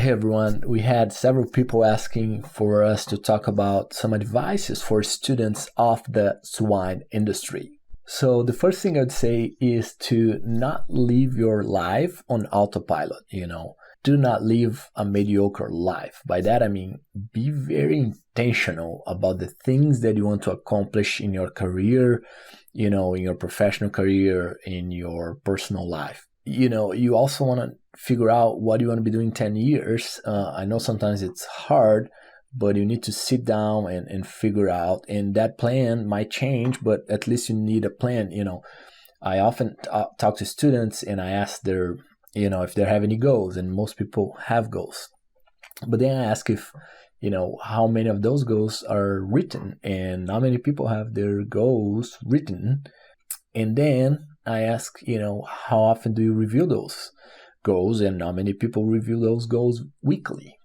Hey everyone, we had several people asking for us to talk about some advices for students of the swine industry. So the first thing I'd say is to not live your life on autopilot, Do not live a mediocre life. By that I mean be very intentional about the things that you want to accomplish in your career, in your professional career, in your personal life. You also want to figure out what you want to be doing 10 years. I know sometimes it's hard, but you need to sit down and figure out, and that plan might change, but at least you need a plan. I often talk to students and I ask their, if they have any goals, and most people have goals. But then I ask if, how many of those goals are written and how many people have their goals written. And then I ask, how often do you review those goals, and how many people review those goals weekly,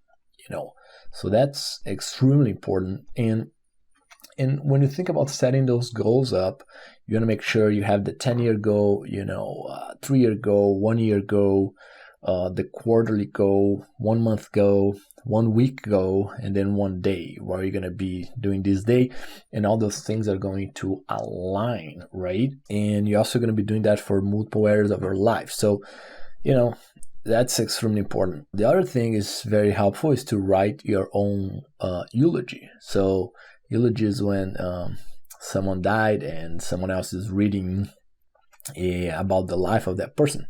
So that's extremely important. And when you think about setting those goals up, you want to make sure you have the 10-year goal, 3-year goal, 1-year goal, the quarterly goal, 1 month goal, 1 week goal, and then 1 day, where you're going to be doing this day, and all those things are going to align, right? And you're also going to be doing that for multiple areas of your life. So, that's extremely important. The other thing is very helpful is to write your own eulogy. So eulogy is when someone died and someone else is reading about the life of that person.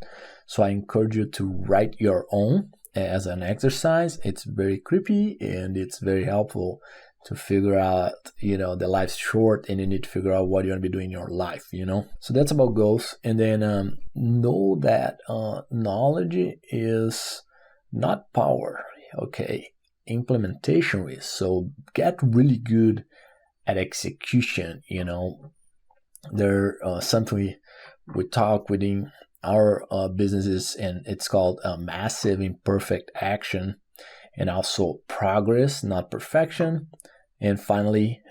So I encourage you to write your own as an exercise. It's very creepy and it's very helpful to figure out, the life's short and you need to figure out what you want to be doing in your life, So that's about goals. And then know that knowledge is not power, okay? Implementation is. So get really good at execution, There something we talk within our businesses, and it's called massive imperfect action, and also progress, not perfection. And finally,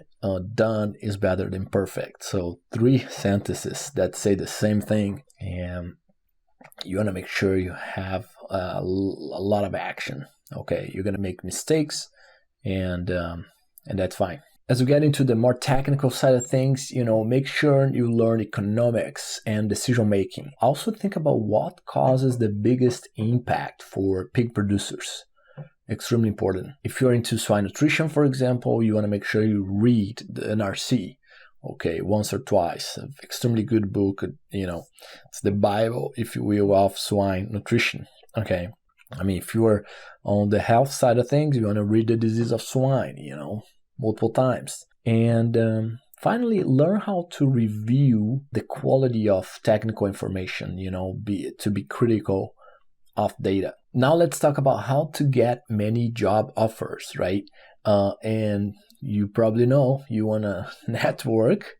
done is better than perfect. So 3 sentences that say the same thing, and you want to make sure you have a lot of action. Okay, you're going to make mistakes, and that's fine. As we get into the more technical side of things, make sure you learn economics and decision making. Also think about what causes the biggest impact for pig producers. Extremely important. If you're into swine nutrition, for example, you want to make sure you read the NRC, okay, once or twice. An extremely good book, it's the Bible, if you will, of swine nutrition, okay? I mean, if you're on the health side of things, you want to read The Disease of Swine, multiple times. And finally, learn how to review the quality of technical information, to be critical of data. Now let's talk about how to get many job offers, right? And you probably know you want to network,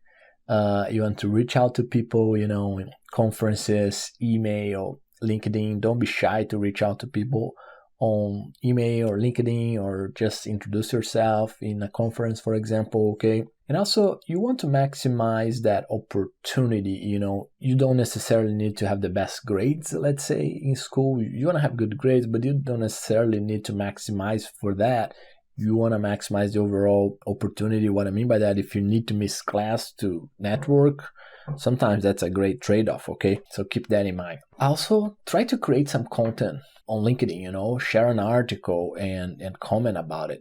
you want to reach out to people, in conferences, email, LinkedIn. Don't be shy to reach out to people on email or LinkedIn, or just introduce yourself in a conference, for example, okay? And also, you want to maximize that opportunity, you don't necessarily need to have the best grades, let's say, in school. You want to have good grades, but you don't necessarily need to maximize for that. You want to maximize the overall opportunity. What I mean by that, if you need to miss class to network, sometimes that's a great trade-off, okay? So keep that in mind. Also, try to create some content on LinkedIn, share an article and comment about it,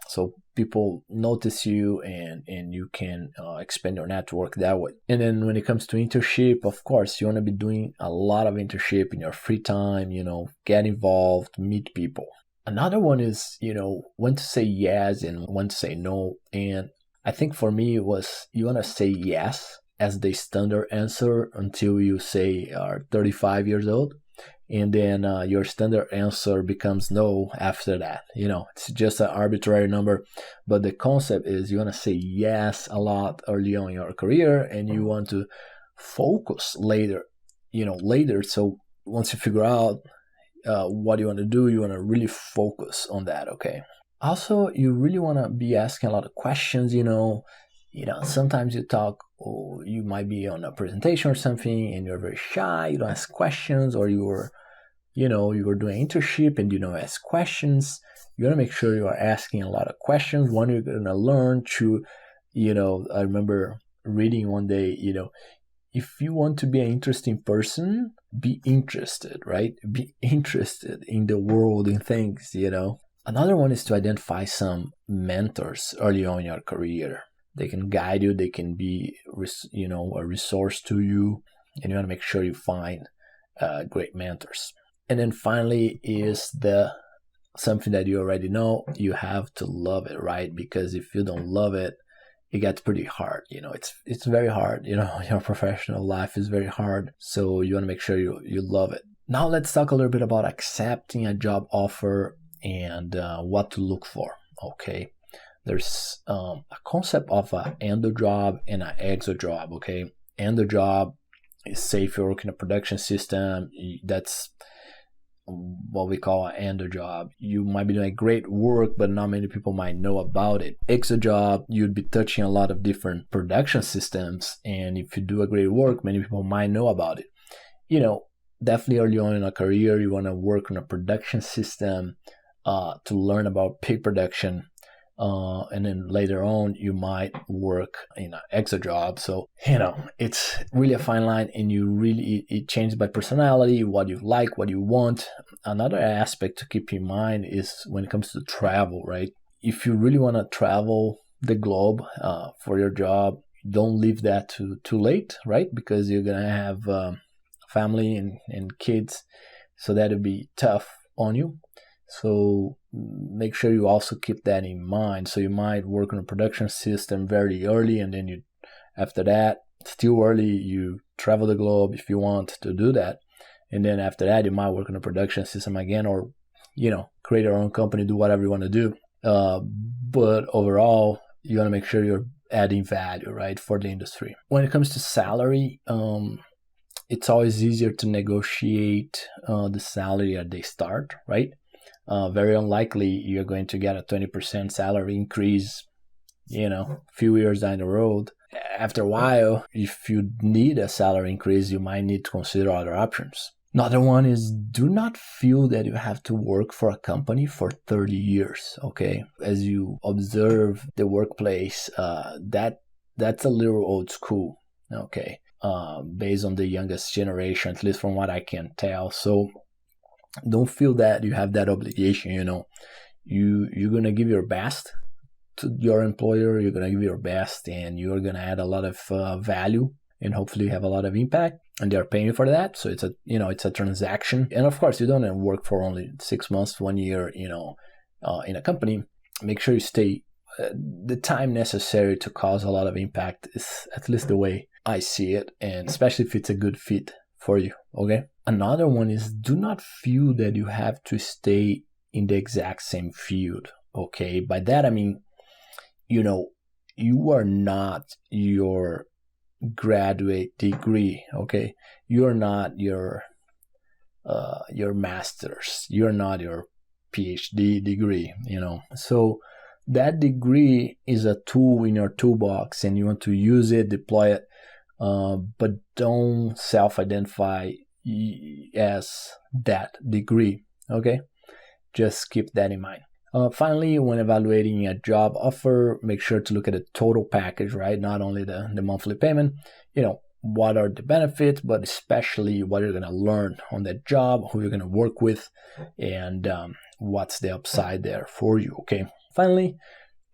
so people notice you and you can expand your network that way. And then when it comes to internship, of course, you want to be doing a lot of internship in your free time, get involved, meet people. Another one is, when to say yes and when to say no. And I think for me it was, you want to say yes as the standard answer until you say are 35 years old. And then your standard answer becomes no after that. It's just an arbitrary number. But the concept is you want to say yes a lot early on in your career, and you want to focus later. So once you figure out what you want to do, you want to really focus on that, okay? Also, you really want to be asking a lot of questions, sometimes you might be on a presentation or something and you're very shy, you don't ask questions, or you're you are doing internship and ask questions, you want to make sure you are asking a lot of questions. One, you're going to learn to, I remember reading one day, if you want to be an interesting person, be interested, right? Be interested in the world, in things, Another one is to identify some mentors early on in your career. They can guide you, they can be, a resource to you, and you want to make sure you find great mentors. And then finally is something that you already know, you have to love it, right? Because if you don't love it, it gets pretty hard. It's very hard. Your professional life is very hard. So you want to make sure you love it. Now let's talk a little bit about accepting a job offer and what to look for. Okay. There's a concept of an endo job and an exo job. Okay. Endo job is say if you work in a production system, that's what we call an endo job. You might be doing great work, but not many people might know about it. Exo job, you'd be touching a lot of different production systems, and if you do a great work, many people might know about it. Definitely early on in a career, you want to work on a production system to learn about pig production. And then later on, you might work in an exo job. So, it's really a fine line, and it changes by personality, what you like, what you want. Another aspect to keep in mind is when it comes to travel, right? If you really want to travel the globe for your job, don't leave that too late, right? Because you're going to have family and kids. So that'll be tough on you. So make sure you also keep that in mind. So you might work on a production system very early, and then after that, still early, you travel the globe if you want to do that. And then after that, you might work on a production system again, or, create your own company, do whatever you want to do. But overall, you want to make sure you're adding value, right, for the industry. When it comes to salary, it's always easier to negotiate the salary at the start, right? Very unlikely you're going to get a 20% salary increase, a few years down the road. After a while, if you need a salary increase, you might need to consider other options. Another one is do not feel that you have to work for a company for 30 years, okay? As you observe the workplace, that's a little old school, okay? Based on the youngest generation, at least from what I can tell. So don't feel that you have that obligation. You're going to give your best to your employer. You're going to give your best, and you're going to add a lot of value, and hopefully have a lot of impact, and they're paying you for that. So it's a transaction. And of course, you don't work for only 6 months, 1 year, in a company. Make sure you stay the time necessary to cause a lot of impact is at least the way I see it, and especially if it's a good fit for you, okay? Another one is do not feel that you have to stay in the exact same field, okay? By that, I mean, you are not your graduate degree, okay? You're not your master's. You're not your PhD degree, So that degree is a tool in your toolbox, and you want to use it, deploy it, but don't self-identify as that degree, okay? Just keep that in mind. Finally, when evaluating a job offer, make sure to look at the total package, right? Not only the monthly payment, what are the benefits, but especially what you're going to learn on that job, who you're going to work with, and what's the upside there for you, okay? Finally,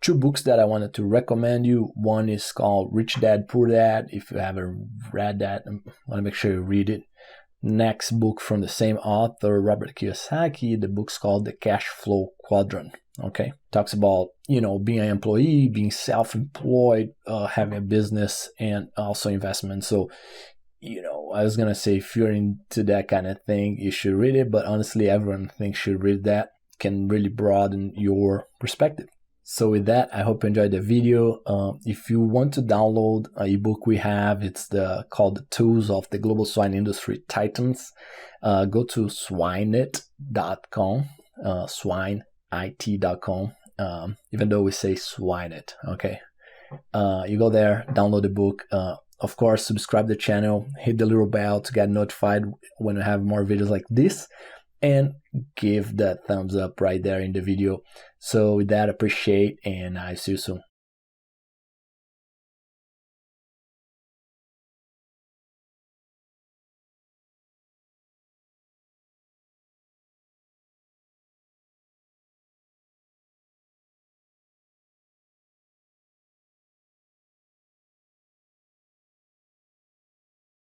2 books that I wanted to recommend you. One is called Rich Dad, Poor Dad. If you haven't read that, I want to make sure you read it. Next book from the same author, Robert Kiyosaki, the book's called The Cash Flow Quadrant, okay? Talks about, being an employee, being self-employed, having a business, and also investment. So, I was going to say, if you're into that kind of thing, you should read it, but honestly, everyone thinks should read that. Can really broaden your perspective. So with that, I hope you enjoyed the video. If you want to download an ebook we have, it's called The Tools of the Global Swine Industry Titans. Go to swineit.com, swineit.com, even though we say swineit, okay? You go there, download the book. Of course, subscribe to the channel, hit the little bell to get notified when we have more videos like this. and give that thumbs up right there in the video. So with that, appreciate, and I see you soon.